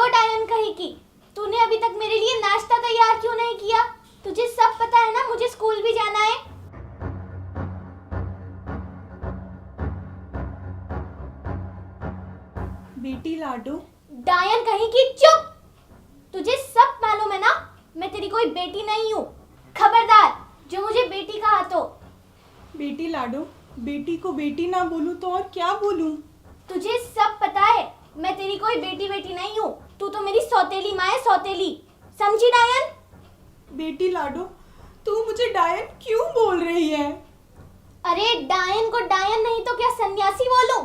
डायन कहेगी, तूने अभी तक मेरे लिए नाश्ता तैयार क्यों नहीं किया? तुझे सब पता है ना, मुझे स्कूल भी जाना है। बेटी लाडो। डायन कहेगी चुप। तुझे सब मालूम है ना, मैं तेरी कोई बेटी नहीं हूँ। खबरदार जो मुझे बेटी कहा तो। बेटी लाडो, बेटी को बेटी ना बोलूं तो और क्या बोलूं? तुझे सब पता है, मैं तेरी कोई बेटी नहीं हूँ। तू तो मेरी सौतेली माँ है, सौतेली। समझी डायन? बेटी लाडो, तू मुझे डायन क्यों बोल रही है? अरे डायन को डायन नहीं तो क्या सन्यासी बोलूं?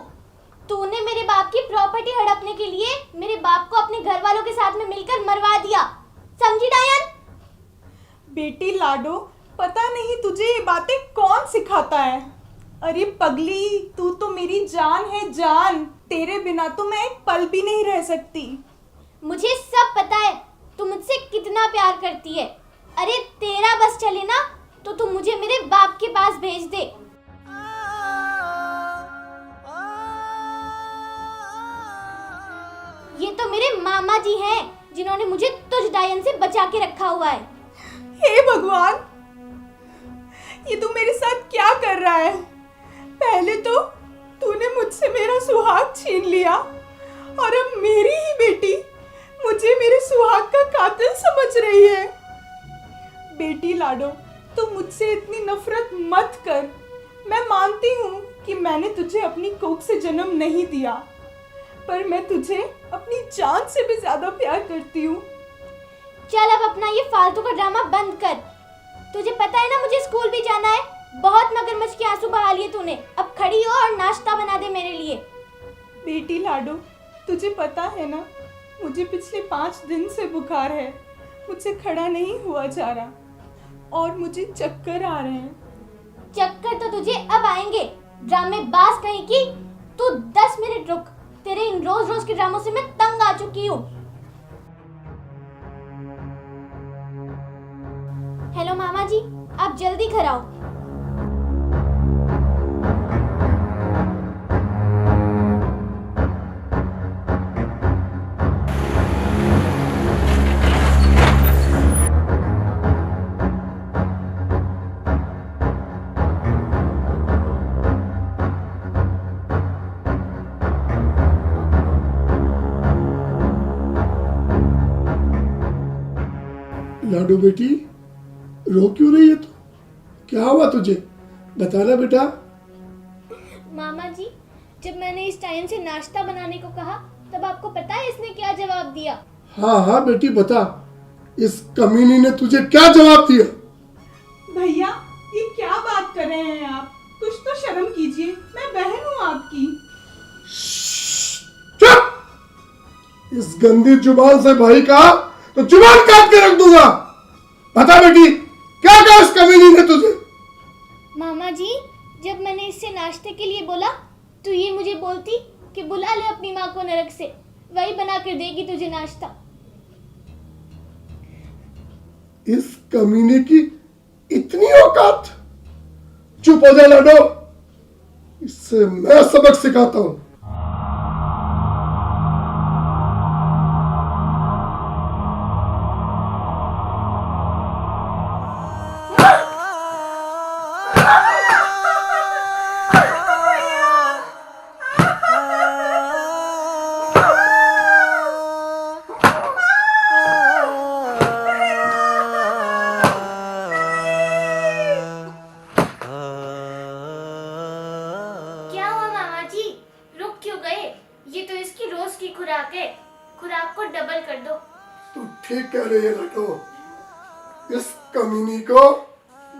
तूने मेरे बाप की प्रॉपर्टी हड़पने के लिए मेरे बाप को अपने घर वालों के साथ में मिलकर मरवा दिया। समझी डायन? बेटी लाडो, पता नहीं तुझे ये बातें कौन सिखाता है। अरे पगली, तू तो मेरी जान है, जान। तेरे बिना तो मैं एक पल भी नहीं रह सकती। मुझे सब पता है तू मुझसे कितना प्यार करती है। अरे तेरा बस चले ना तो तू मुझे मेरे बाप के पास भेज दे। ये तो मेरे मामा जी हैं जिन्होंने मुझे तुझ डायन से बचा के रखा हुआ है। हे भगवान, ये तू मेरे साथ क्या कर रहा है? पहले तो तूने मुझसे मेरा सुहाग छीन लिया और अब मेरी ही बेटी मुझे मेरे सुहाग का कातिल समझ रही है। बेटी लाडो, तू मुझसे इतनी नफरत मत कर। मैं मानती हूँ कि मैंने तुझे अपनी कोख से जन्म नहीं दिया, पर मैं तुझे अपनी जान से भी ज्यादा प्यार करती हूँ। चल अब अपना ये फालतू का ड्रामा बंद कर। तुझे पता है ना मुझे स्कूल भी जाना है। बहुत मगरमच्छ के आंसू बहा लिए तूने। अब खड़ी हो और नाश्ता बना दे मेरे लिए। बेटी लाडो, तुझे पता है ना, मुझे पिछले 5 दिन से बुखार है। मुझसे खड़ा नहीं हुआ जा रहा और मुझे चक्कर आ रहे हैं। चक्कर तो तुझे अब आएंगे, ड्रामेबाज कहीं की। तू 10 मिनट रुक, तेरे इन रोज रोज के ड्रामों से मैं तंग आ चुकी हूँ। हेलो मामा जी, आप जल्दी घर आओ। लाडो बेटी, रो क्यों रही है तू? क्या हुआ तुझे? बताना बेटा। मामा जी, जब मैंने इस टाइम से नाश्ता बनाने को कहा तब आपको पता है इसने क्या जवाब दिया? हाँ हाँ बेटी बता, इस कमीनी ने तुझे क्या जवाब दिया? भैया, ये क्या बात कर रहे हैं आप? कुछ तो शर्म कीजिए, मैं बहन हूँ आपकी। चुप! इस गंदी जुबान से भाई का तो जुबान काट के रख दूंगा। बता बेटी, क्या कहा इस कमीनी ने तुझे? मामा जी, जब मैंने इससे नाश्ते के लिए बोला तो ये मुझे बोलती कि बुला ले अपनी माँ को नरक से, वही बना कर देगी तुझे नाश्ता। इस कमीने की इतनी औकात? चुप हो जा लाडो, इससे मैं सबक सिखाता हूं। क्या हुआ मामा जी, रुक क्यों गए? ये तो इसकी रोज की खुराक है, खुराक को डबल कर दो। तू ठीक कह रही है लाडो, इस कमीनी को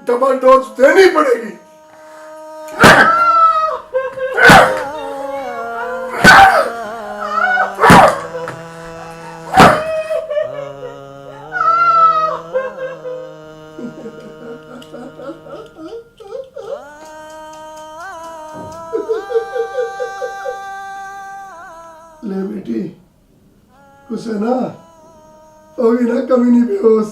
डबल डोज देनी पड़ेगी। ले बेटी, खुश है ना? होगी ना कमीनी बेहोश?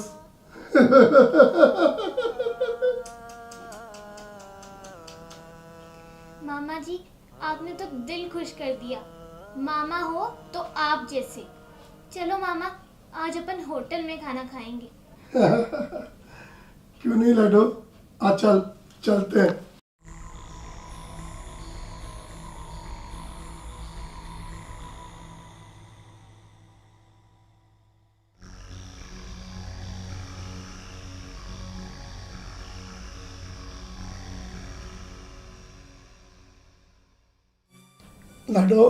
मामा जी, आपने तो दिल खुश कर दिया। मामा हो तो आप जैसे। चलो मामा, आज अपन होटल में खाना खाएंगे। क्यों नहीं लाडो, आ चल, चलते हैं। लाडो,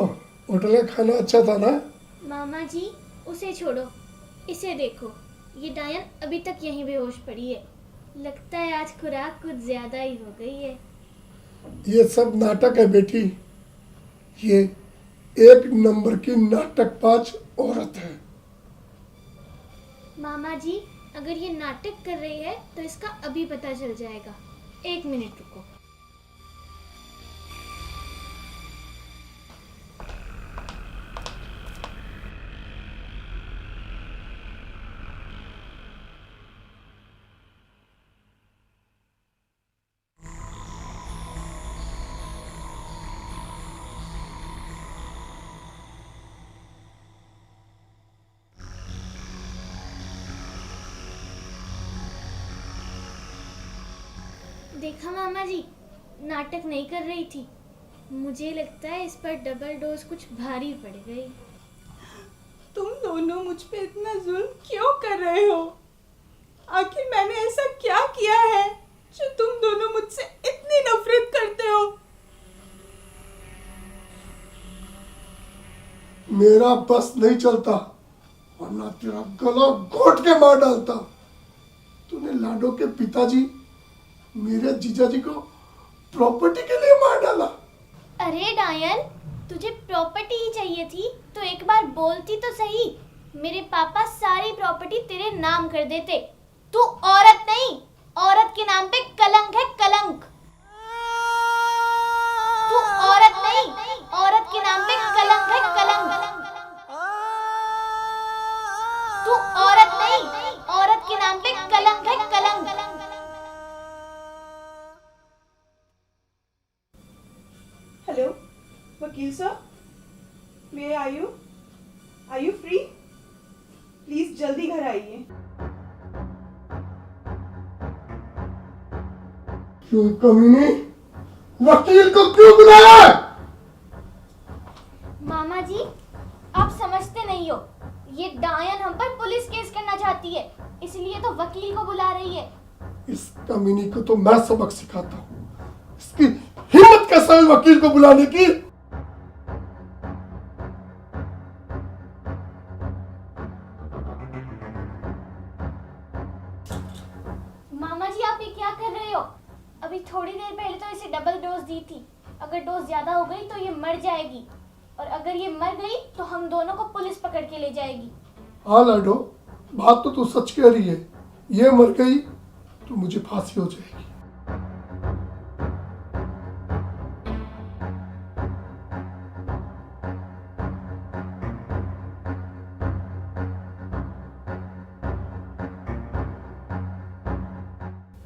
होटल का खाना अच्छा था ना? मामा जी, उसे छोड़ो, इसे देखो। ये डायन अभी तक यहीं बेहोश पड़ी है। लगता है आज खुराक कुछ ज्यादा ही हो गई है। ये सब नाटक है बेटी। ये एक नंबर की नाटकबाज औरत है। मामा जी, अगर ये नाटक कर रही है तो इसका अभी पता चल जाएगा। 1 मिनट रुको। देखा मामा जी, नाटक नहीं कर रही थी। मुझे लगता है इस पर डबल डोज कुछ भारी पड़ गई। तुम दोनों मुझ पे इतना जुल्म क्यों कर रहे हो? आखिर मैंने ऐसा क्या किया है जो तुम दोनों मुझसे इतनी नफरत करते हो? मेरा बस नहीं चलता, वरना तेरा गला घोट के मार डालता। तूने लाडो के पिताजी, मेरे जीजाजी को प्रॉपर्टी के लिए मार डाला। अरे डायन, तुझे प्रॉपर्टी ही चाहिए थी तो एक बार बोलती तो सही। मेरे पापा सारी प्रॉपर्टी तेरे नाम कर देते। तू औरत नहीं, औरत के नाम पे कलंक है, कलंक। तू औरत नहीं, औरत के नाम पे कलंक है, कलंक। तू औरत नहीं, औरत के नाम पे कलंक है, कलंक। हेलो वकील साहब, may I you? Are you free? Please जल्दी घर आइए। क्यों कमीने, वकील को क्यों बुलाया? मामा जी, आप समझते नहीं हो। ये डायन हम पर पुलिस केस करना चाहती है, इसलिए तो वकील को बुला रही है। इस कमीनी को तो मैं सबक सिखाता हूँ। इसकी हिम्मत कैसे है वकील को बुलाने की? मामा जी, आप ये क्या कर रहे हो? अभी थोड़ी देर पहले तो इसे डबल डोज दी थी। अगर डोज ज्यादा हो गई तो ये मर जाएगी, और अगर ये मर गई तो हम दोनों को पुलिस पकड़ के ले जाएगी। हाँ लाडो, बात तो तू सच कह रही है। ये मर गई तो मुझे फांसी हो जाएगी।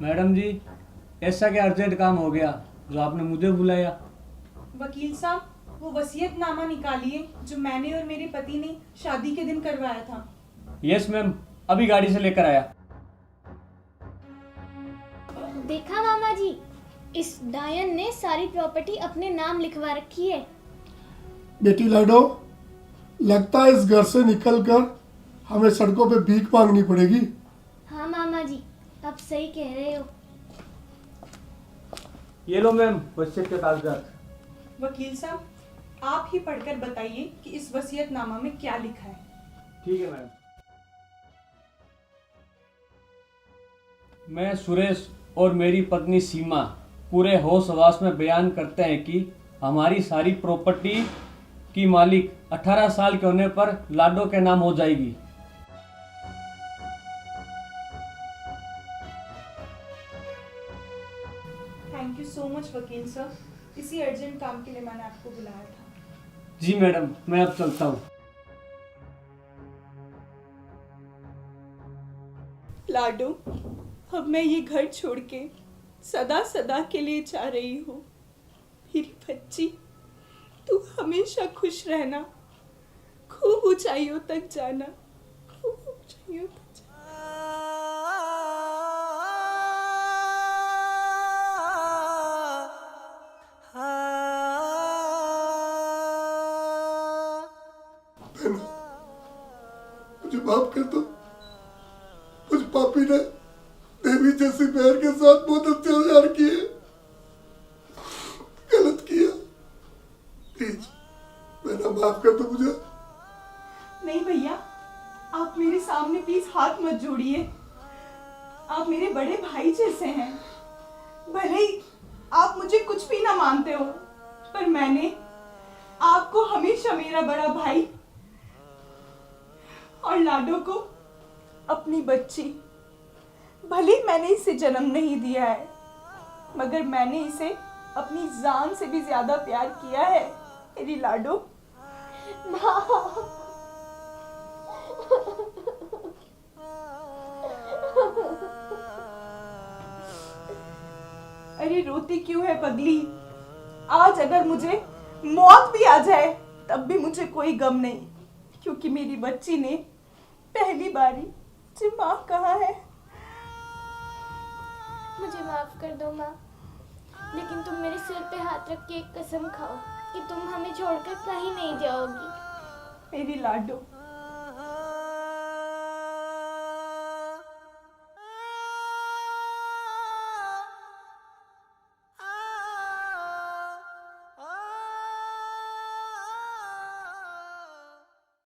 मैडम जी, ऐसा क्या अर्जेंट काम हो गया जो आपने मुझे बुलाया? वकील साहब, वो वसीयतनामा निकालिए जो मैंने और मेरे पति ने शादी के दिन करवाया था। यस मैम, अभी गाड़ी से लेकर आया। देखा मामा जी, इस डायन ने सारी प्रॉपर्टी अपने नाम लिखवा रखी है। बेटी लाडो, लगता है इस घर से निकलकर हमें सड़कों पे भीख मांगनी पड़ेगी। हाँ मामा जी, आप सही कह रहे हो। ये लो मैम, वसीयत के कागजात। वकील साहब, आप ही पढ़कर बताइए कि इस वसीयतनामा में क्या लिखा है। ठीक है मैडम। मैं सुरेश और मेरी पत्नी सीमा पूरे होश हवास में बयान करते हैं कि हमारी सारी प्रॉपर्टी की मालिक 18 साल के होने पर लाडो के नाम हो जाएगी। थैंक यू सो मच वकील साहब, इसी अर्जेंट काम के लिए मैंने आपको बुलाया था। जी मैडम, मैं अब चलता हूँ। लाडो, अब मैं ये घर छोड़ के सदा सदा के लिए जा रही हूँ। मेरी बच्ची, तू हमेशा खुश रहना, खूब ऊंचाइयों तक जाना, खूब ऊंचाइयों तक जाना। बहना, मुझे माफ कर दो। मुझ पापी ने देवी जैसी बहन के साथ बहुत अत्याचार किए, गलत किया। प्लीज बहना माफ कर दो मुझे। नहीं भैया, आप मेरे सामने प्लीज हाथ मत जोड़िए। आप मेरे बड़े भाई जैसे हैं। भले ही आप मुझे कुछ भी ना मानते हो, पर मैंने आपको हमेशा मेरा बड़ा भाई और लाडो को अपनी बच्ची, भले ही मैंने इसे जन्म नहीं दिया है, मगर मैंने इसे अपनी जान से भी ज्यादा प्यार किया है। मेरी लाडो। अरे रोती क्यों है पगली? आज अगर मुझे मौत भी आ जाए तब भी मुझे कोई गम नहीं, क्योंकि मेरी बच्ची ने पहली बारी मुझे माँ कहा है। मुझे माफ कर दो माँ, लेकिन तुम मेरे सिर पे हाथ रख के एक कसम खाओ कि तुम हमें छोड़कर कहीं नहीं जाओगी। मेरी लाडो,